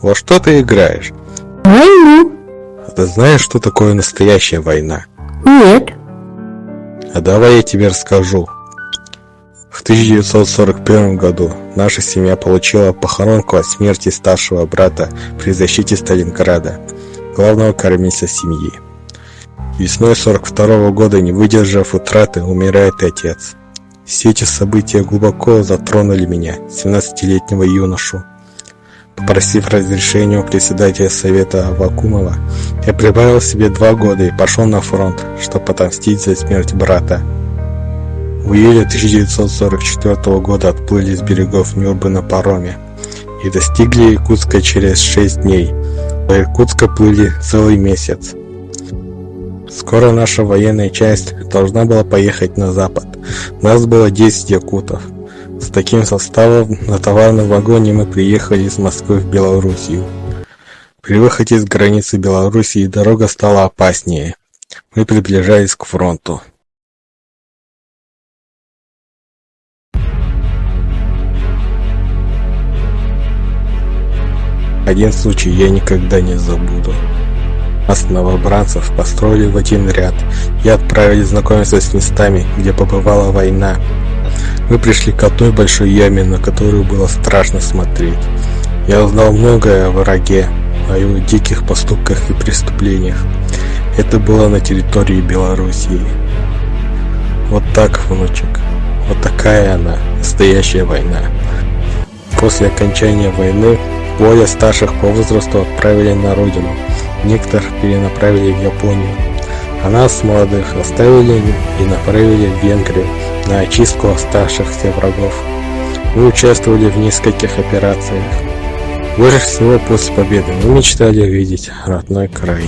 Во что ты играешь? Войну. А ты знаешь, что такое настоящая война? Нет. А давай я тебе расскажу. В 1941 году наша семья получила похоронку от смерти старшего брата при защите Сталинграда, главного кормильца семьи. Весной 1942 года, не выдержав утраты, умирает отец. Все эти события глубоко затронули меня, 17-летнего юношу. Попросив разрешения у председателя совета Аввакумова, я прибавил себе 2 года и пошел на фронт, чтобы отомстить за смерть брата. В июле 1944 года отплыли с берегов Нюрбы на пароме и достигли Иркутска через 6 дней. До Иркутска плыли целый месяц. Скоро наша военная часть должна была поехать на запад. Нас было 10 якутов. С таким составом на товарном вагоне мы приехали из Москвы в Белоруссию. При выходе с границы Белоруссии дорога стала опаснее. Мы приближались к фронту. Один случай я никогда не забуду. Нас, новобранцев, построили в один ряд и отправили знакомиться с местами, где побывала война. Мы пришли к одной большой яме, на которую было страшно смотреть. Я узнал многое о враге, о его диких поступках и преступлениях. Это было на территории Белоруссии. Вот так, внучек, вот такая она, настоящая война. После окончания войны более старших по возрасту отправили на родину, некоторых перенаправили в Японию, а нас, молодых, оставили и направили в Венгрию на очистку оставшихся врагов. Мы участвовали в нескольких операциях. Больше всего после победы мы мечтали увидеть родной край.